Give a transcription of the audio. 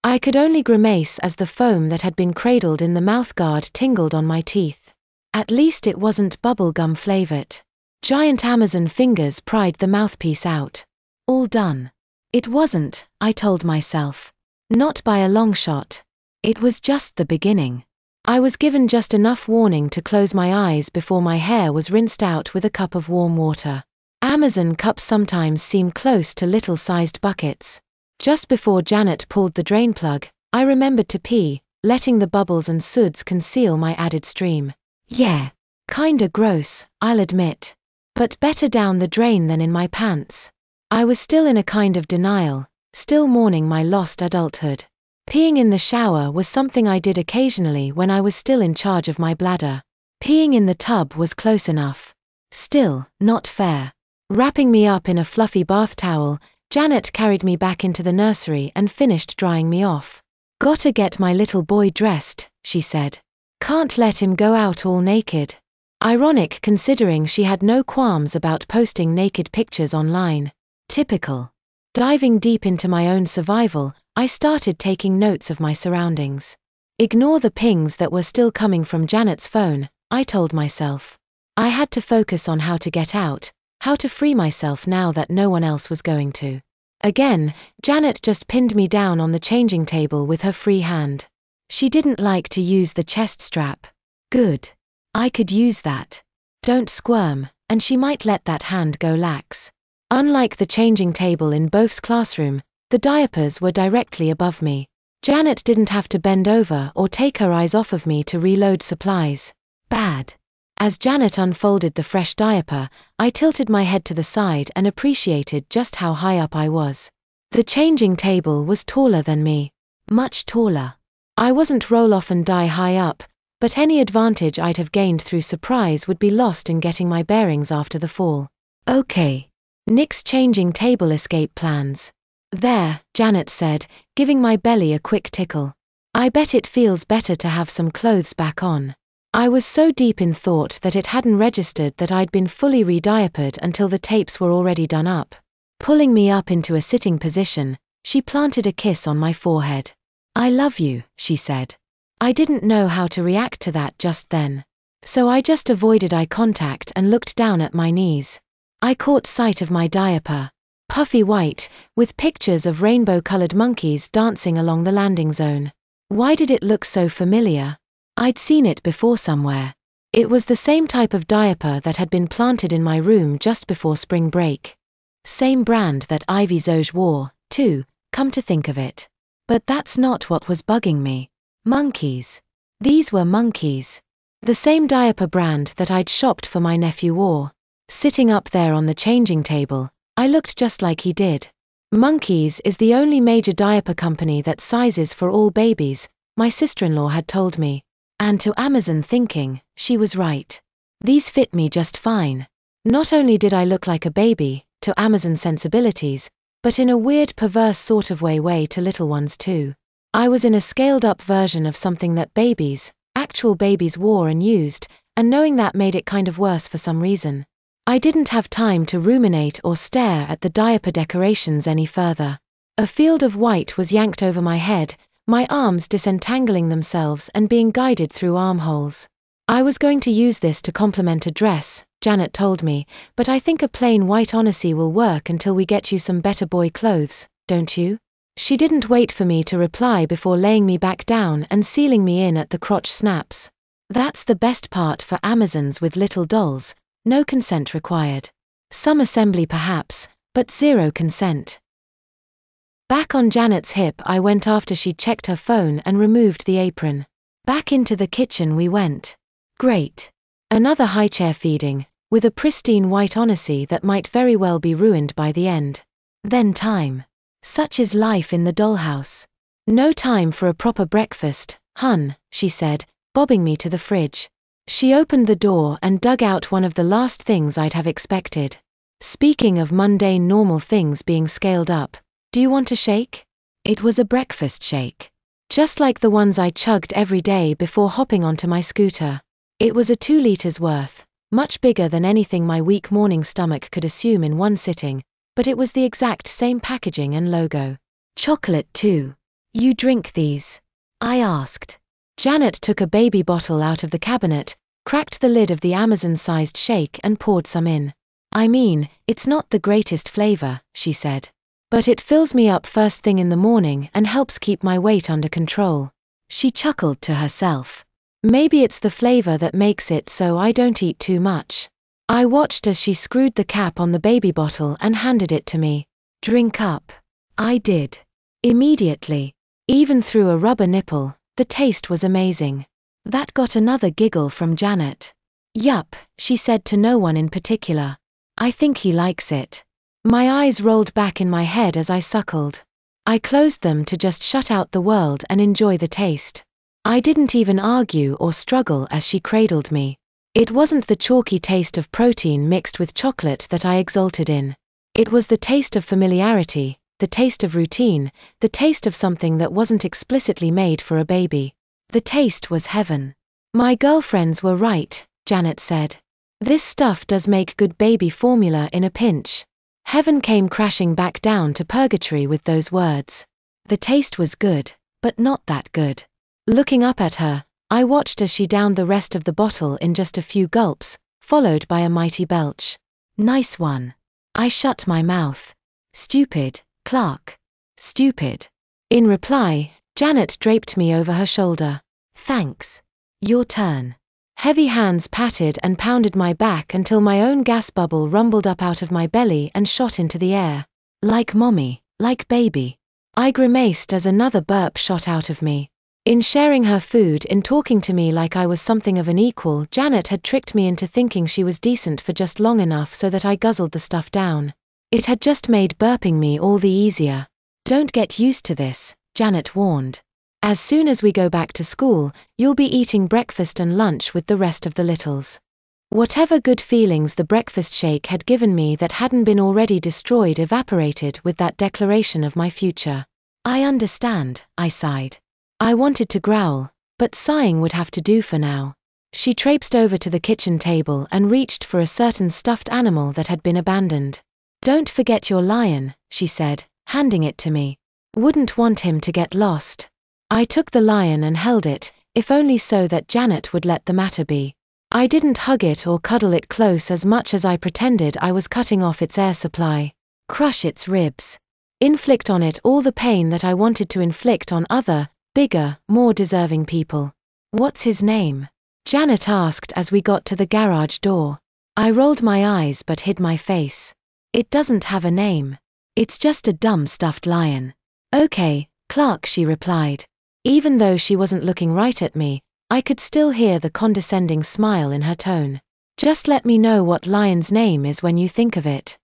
I could only grimace as the foam that had been cradled in the mouthguard tingled on my teeth. At least it wasn't bubblegum flavored. Giant Amazon fingers pried the mouthpiece out. All done. It wasn't, I told myself. Not by a long shot. It was just the beginning. I was given just enough warning to close my eyes before my hair was rinsed out with a cup of warm water. Amazon cups sometimes seem close to little-sized buckets. Just before Janet pulled the drain plug, I remembered to pee, letting the bubbles and suds conceal my added stream. Yeah. Kinda gross, I'll admit. But better down the drain than in my pants. I was still in a kind of denial, still mourning my lost adulthood. Peeing in the shower was something I did occasionally when I was still in charge of my bladder. Peeing in the tub was close enough. Still, not fair. Wrapping me up in a fluffy bath towel, Janet carried me back into the nursery and finished drying me off. "Gotta get my little boy dressed," she said. "Can't let him go out all naked." Ironic considering she had no qualms about posting naked pictures online. Typical. Diving deep into my own survival, I started taking notes of my surroundings. Ignore the pings that were still coming from Janet's phone, I told myself. I had to focus on how to get out, how to free myself now that no one else was going to. Again, Janet just pinned me down on the changing table with her free hand. She didn't like to use the chest strap. Good. I could use that. Don't squirm, and she might let that hand go lax. Unlike the changing table in Bof's classroom, the diapers were directly above me. Janet didn't have to bend over or take her eyes off of me to reload supplies. Bad. As Janet unfolded the fresh diaper, I tilted my head to the side and appreciated just how high up I was. The changing table was taller than me. Much taller. I wasn't roll off and die high up, but any advantage I'd have gained through surprise would be lost in getting my bearings after the fall. Okay. Nick's changing table escape plans. There, Janet said, giving my belly a quick tickle. I bet it feels better to have some clothes back on. I was so deep in thought that it hadn't registered that I'd been fully re-diapered until the tapes were already done up. Pulling me up into a sitting position, she planted a kiss on my forehead. "I love you," she said. I didn't know how to react to that just then. So I just avoided eye contact and looked down at my knees. I caught sight of my diaper. Puffy white, with pictures of rainbow-colored monkeys dancing along the landing zone. Why did it look so familiar? I'd seen it before somewhere. It was the same type of diaper that had been planted in my room just before spring break. Same brand that Ivy Zoj wore, too, come to think of it. But that's not what was bugging me. Monkeys. These were monkeys. The same diaper brand that I'd shopped for my nephew wore. Sitting up there on the changing table, I looked just like he did. Monkeys is the only major diaper company that sizes for all babies, my sister-in-law had told me. And to Amazon thinking, she was right. These fit me just fine. Not only did I look like a baby, to Amazon sensibilities, but in a weird perverse sort of way to little ones too. I was in a scaled-up version of something that babies, actual babies wore and used, and knowing that made it kind of worse for some reason. I didn't have time to ruminate or stare at the diaper decorations any further. A field of white was yanked over my head, my arms disentangling themselves and being guided through armholes. I was going to use this to complement a dress, Janet told me, but I think a plain white onesie will work until we get you some better boy clothes, don't you? She didn't wait for me to reply before laying me back down and sealing me in at the crotch snaps. That's the best part for Amazons with little dolls. No consent required. Some assembly perhaps, but zero consent. Back on Janet's hip I went after she'd checked her phone and removed the apron. Back into the kitchen we went. Great. Another high chair feeding, with a pristine white onesie that might very well be ruined by the end. Then time. Such is life in the dollhouse. No time for a proper breakfast, hun, she said, bobbing me to the fridge. She opened the door and dug out one of the last things I'd have expected. Speaking of mundane normal things being scaled up, do you want a shake? It was a breakfast shake. Just like the ones I chugged every day before hopping onto my scooter. It was a 2 liters worth, much bigger than anything my weak morning stomach could assume in one sitting, but it was the exact same packaging and logo. Chocolate too. You drink these? I asked. Janet took a baby bottle out of the cabinet, cracked the lid of the Amazon-sized shake and poured some in. I mean, it's not the greatest flavor, she said. But it fills me up first thing in the morning and helps keep my weight under control. She chuckled to herself. Maybe it's the flavor that makes it so I don't eat too much. I watched as she screwed the cap on the baby bottle and handed it to me. Drink up. I did. Immediately. Even through a rubber nipple, the taste was amazing. That got another giggle from Janet. Yup, she said to no one in particular. I think he likes it. My eyes rolled back in my head as I suckled. I closed them to just shut out the world and enjoy the taste. I didn't even argue or struggle as she cradled me. It wasn't the chalky taste of protein mixed with chocolate that I exulted in. It was the taste of familiarity, the taste of routine, the taste of something that wasn't explicitly made for a baby. The taste was heaven. My girlfriends were right, Janet said. This stuff does make good baby formula in a pinch. Heaven came crashing back down to purgatory with those words. The taste was good, but not that good. Looking up at her, I watched as she downed the rest of the bottle in just a few gulps, followed by a mighty belch. Nice one. I shut my mouth. Stupid, Clark. Stupid. In reply, Janet draped me over her shoulder. Thanks. Your turn. Heavy hands patted and pounded my back until my own gas bubble rumbled up out of my belly and shot into the air. Like mommy, like baby. I grimaced as another burp shot out of me. In sharing her food, in talking to me like I was something of an equal, Janet had tricked me into thinking she was decent for just long enough so that I guzzled the stuff down. It had just made burping me all the easier. Don't get used to this, Janet warned. As soon as we go back to school, you'll be eating breakfast and lunch with the rest of the littles. Whatever good feelings the breakfast shake had given me that hadn't been already destroyed evaporated with that declaration of my future. I understand, I sighed. I wanted to growl, but sighing would have to do for now. She traipsed over to the kitchen table and reached for a certain stuffed animal that had been abandoned. Don't forget your lion, she said, handing it to me. Wouldn't want him to get lost. I took the lion and held it, if only so that Janet would let the matter be. I didn't hug it or cuddle it close as much as I pretended I was cutting off its air supply. Crush its ribs. Inflict on it all the pain that I wanted to inflict on other, bigger, more deserving people. What's his name? Janet asked as we got to the garage door. I rolled my eyes but hid my face. It doesn't have a name. It's just a dumb stuffed lion. Okay, Clark, she replied. Even though she wasn't looking right at me, I could still hear the condescending smile in her tone. Just let me know what lion's name is when you think of it.